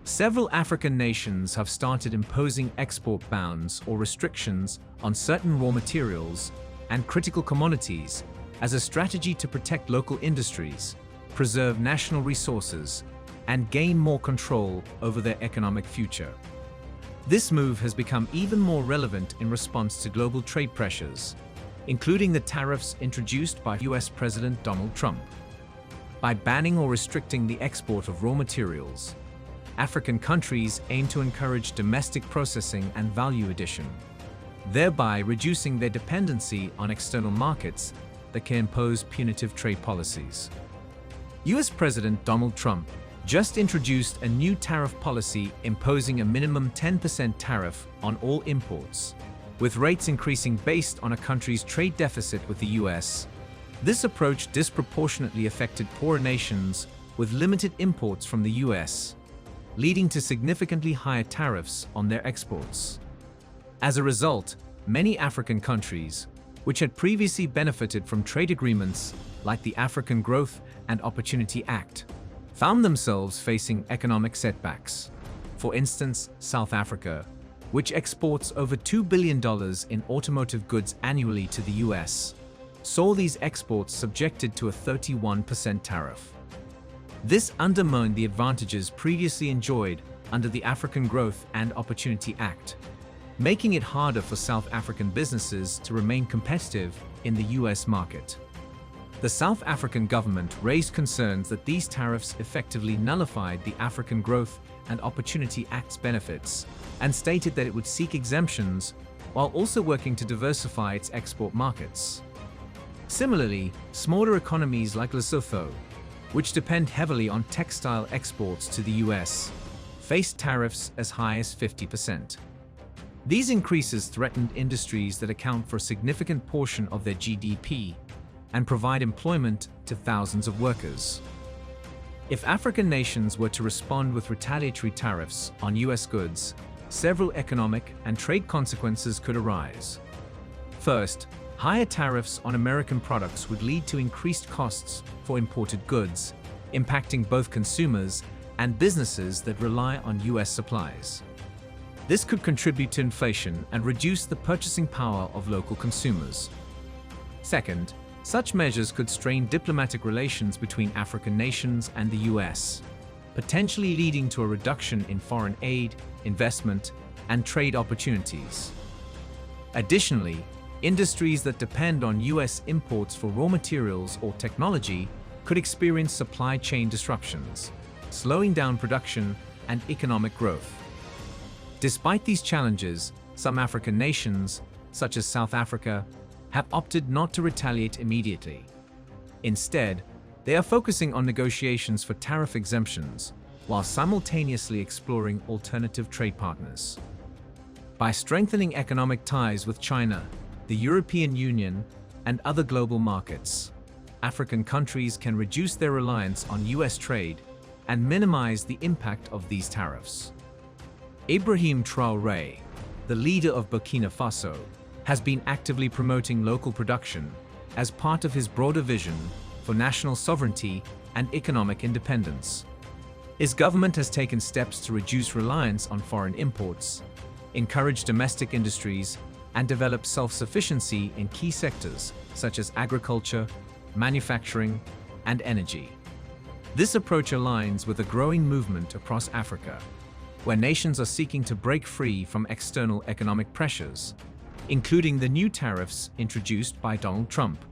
Several African nations have started imposing export bans or restrictions on certain raw materials and critical commodities as a strategy to protect local industries, preserve national resources, and gain more control over their economic future. This move has become even more relevant in response to global trade pressures, including the tariffs introduced by US President Donald Trump. By banning or restricting the export of raw materials, African countries aim to encourage domestic processing and value addition, thereby reducing their dependency on external markets that can impose punitive trade policies. US President Donald Trump just introduced a new tariff policy imposing a minimum 10% tariff on all imports, with rates increasing based on a country's trade deficit with the US. This approach disproportionately affected poorer nations with limited imports from the US, leading to significantly higher tariffs on their exports. As a result, many African countries, which had previously benefited from trade agreements like the African Growth and Opportunity Act, found themselves facing economic setbacks. For instance, South Africa, which exports over $2 billion in automotive goods annually to the US, saw these exports subjected to a 31% tariff. This undermined the advantages previously enjoyed under the African Growth and Opportunity Act, making it harder for South African businesses to remain competitive in the US market. The South African government raised concerns that these tariffs effectively nullified the African Growth and Opportunity Act's benefits and stated that it would seek exemptions while also working to diversify its export markets. Similarly, smaller economies like Lesotho, which depend heavily on textile exports to the US, faced tariffs as high as 50%. These increases threatened industries that account for a significant portion of their GDP and provide employment to thousands of workers. If African nations were to respond with retaliatory tariffs on US goods, several economic and trade consequences could arise. First, higher tariffs on American products would lead to increased costs for imported goods, impacting both consumers and businesses that rely on US supplies. This could contribute to inflation and reduce the purchasing power of local consumers. Second, such measures could strain diplomatic relations between African nations and the US, potentially leading to a reduction in foreign aid, investment, and trade opportunities. Additionally, industries that depend on US imports for raw materials or technology could experience supply chain disruptions, slowing down production and economic growth. Despite these challenges, some African nations, such as South Africa, have opted not to retaliate immediately. Instead, they are focusing on negotiations for tariff exemptions while simultaneously exploring alternative trade partners. By strengthening economic ties with China, the European Union, and other global markets, African countries can reduce their reliance on US trade and minimize the impact of these tariffs. Ibrahim Traore, the leader of Burkina Faso, has been actively promoting local production as part of his broader vision for national sovereignty and economic independence. His government has taken steps to reduce reliance on foreign imports, encourage domestic industries, and develop self-sufficiency in key sectors such as agriculture, manufacturing, and energy. This approach aligns with a growing movement across Africa, where nations are seeking to break free from external economic pressures, including the new tariffs introduced by Donald Trump.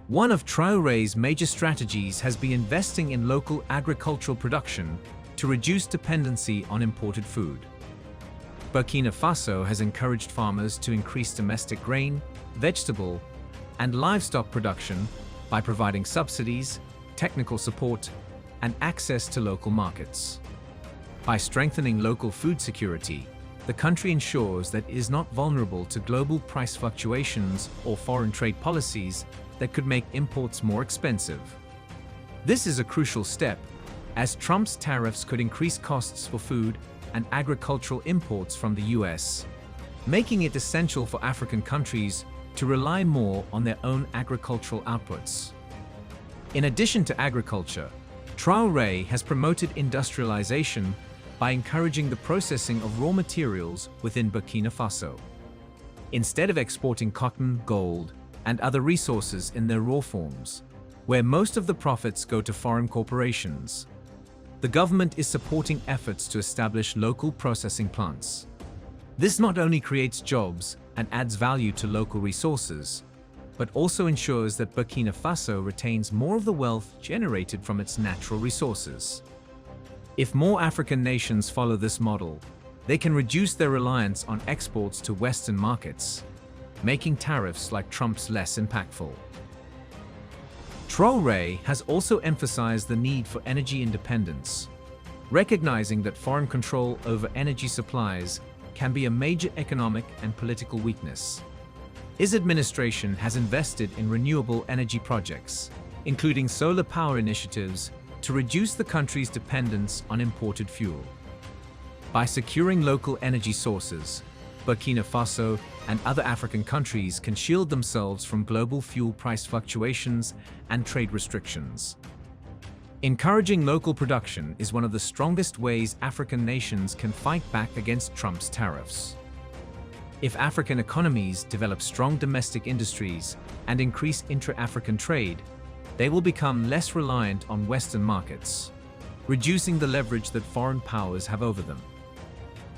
One of Traore's major strategies has been investing in local agricultural production to reduce dependency on imported food. Burkina Faso has encouraged farmers to increase domestic grain, vegetable, and livestock production by providing subsidies, technical support, and access to local markets. By strengthening local food security, the country ensures that it is not vulnerable to global price fluctuations or foreign trade policies that could make imports more expensive. This is a crucial step, as Trump's tariffs could increase costs for food and agricultural imports from the US, making it essential for African countries to rely more on their own agricultural outputs. In addition to agriculture, Traore has promoted industrialization by encouraging the processing of raw materials within Burkina Faso. Instead of exporting cotton, gold, and other resources in their raw forms, where most of the profits go to foreign corporations, the government is supporting efforts to establish local processing plants. This not only creates jobs and adds value to local resources, but also ensures that Burkina Faso retains more of the wealth generated from its natural resources. If more African nations follow this model, they can reduce their reliance on exports to Western markets, making tariffs like Trump's less impactful. Traore has also emphasized the need for energy independence, recognizing that foreign control over energy supplies can be a major economic and political weakness. His administration has invested in renewable energy projects, including solar power initiatives, to reduce the country's dependence on imported fuel. By securing local energy sources, Burkina Faso and other African countries can shield themselves from global fuel price fluctuations and trade restrictions. Encouraging local production is one of the strongest ways African nations can fight back against Trump's tariffs. If African economies develop strong domestic industries and increase intra-African trade, they will become less reliant on Western markets, reducing the leverage that foreign powers have over them.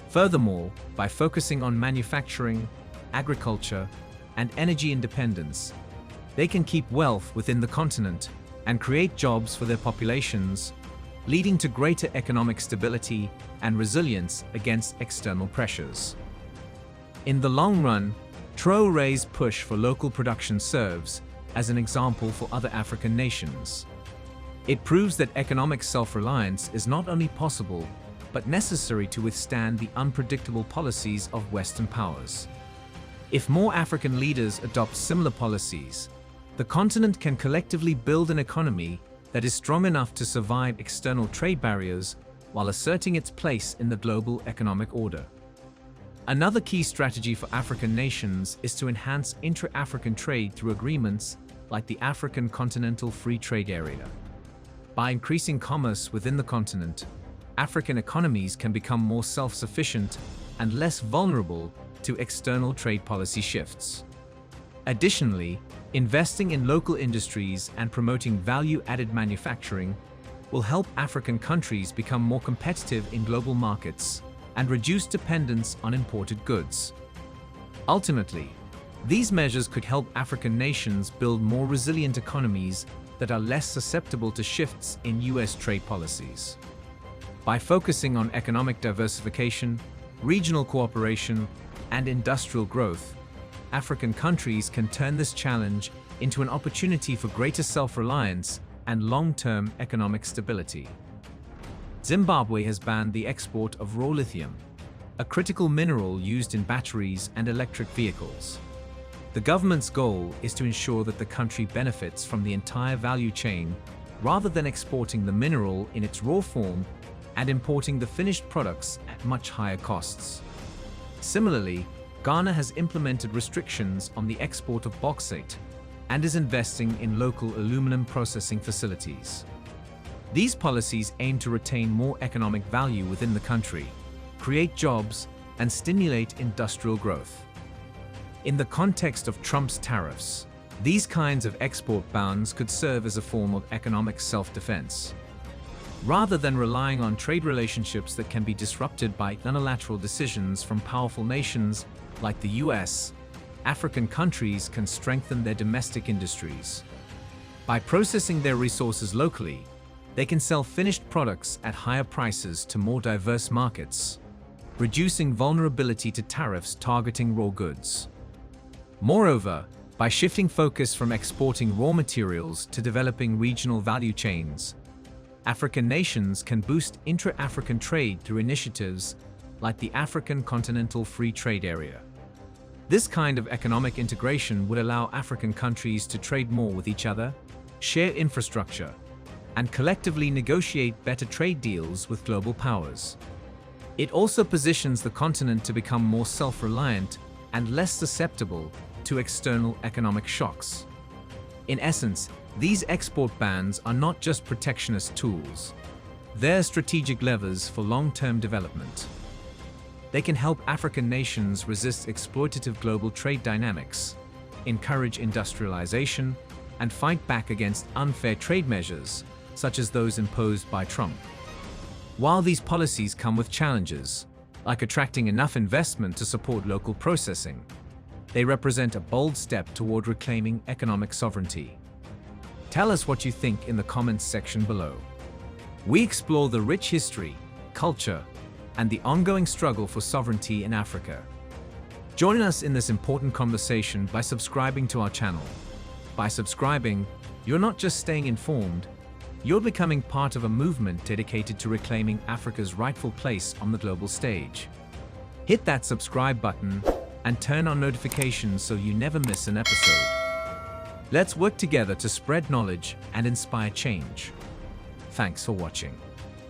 Furthermore, by focusing on manufacturing, agriculture, and energy independence, they can keep wealth within the continent and create jobs for their populations, leading to greater economic stability and resilience against external pressures. In the long run, Traore's push for local production serves as an example for other African nations. It proves that economic self-reliance is not only possible, but necessary to withstand the unpredictable policies of Western powers. If more African leaders adopt similar policies, the continent can collectively build an economy that is strong enough to survive external trade barriers while asserting its place in the global economic order. Another key strategy for African nations is to enhance intra-African trade through agreements like the African Continental Free Trade Area. By increasing commerce within the continent, African economies can become more self-sufficient and less vulnerable to external trade policy shifts. Additionally, investing in local industries and promoting value-added manufacturing will help African countries become more competitive in global markets and reduce dependence on imported goods. Ultimately, these measures could help African nations build more resilient economies that are less susceptible to shifts in US trade policies. By focusing on economic diversification, regional cooperation, and industrial growth, African countries can turn this challenge into an opportunity for greater self-reliance and long-term economic stability. Zimbabwe has banned the export of raw lithium, a critical mineral used in batteries and electric vehicles. The government's goal is to ensure that the country benefits from the entire value chain rather than exporting the mineral in its raw form and importing the finished products at much higher costs. Similarly, Ghana has implemented restrictions on the export of bauxite and is investing in local aluminum processing facilities. These policies aim to retain more economic value within the country, create jobs, and stimulate industrial growth. In the context of Trump's tariffs, these kinds of export bans could serve as a form of economic self-defense. Rather than relying on trade relationships that can be disrupted by unilateral decisions from powerful nations like the US, African countries can strengthen their domestic industries. By processing their resources locally, they can sell finished products at higher prices to more diverse markets, reducing vulnerability to tariffs targeting raw goods. Moreover, by shifting focus from exporting raw materials to developing regional value chains, African nations can boost intra-African trade through initiatives like the African Continental Free Trade Area. This kind of economic integration would allow African countries to trade more with each other, share infrastructure, and collectively negotiate better trade deals with global powers. It also positions the continent to become more self-reliant and less susceptible to external economic shocks. In essence, these export bans are not just protectionist tools. They're strategic levers for long-term development. They can help African nations resist exploitative global trade dynamics, encourage industrialization, and fight back against unfair trade measures, such as those imposed by Trump. While these policies come with challenges, like attracting enough investment to support local processing, they represent a bold step toward reclaiming economic sovereignty. Tell us what you think in the comments section below. We explore the rich history, culture, and the ongoing struggle for sovereignty in Africa. Join us in this important conversation by subscribing to our channel. By subscribing, you're not just staying informed, you're becoming part of a movement dedicated to reclaiming Africa's rightful place on the global stage. Hit that subscribe button and turn on notifications so you never miss an episode. Let's work together to spread knowledge and inspire change. Thanks for watching.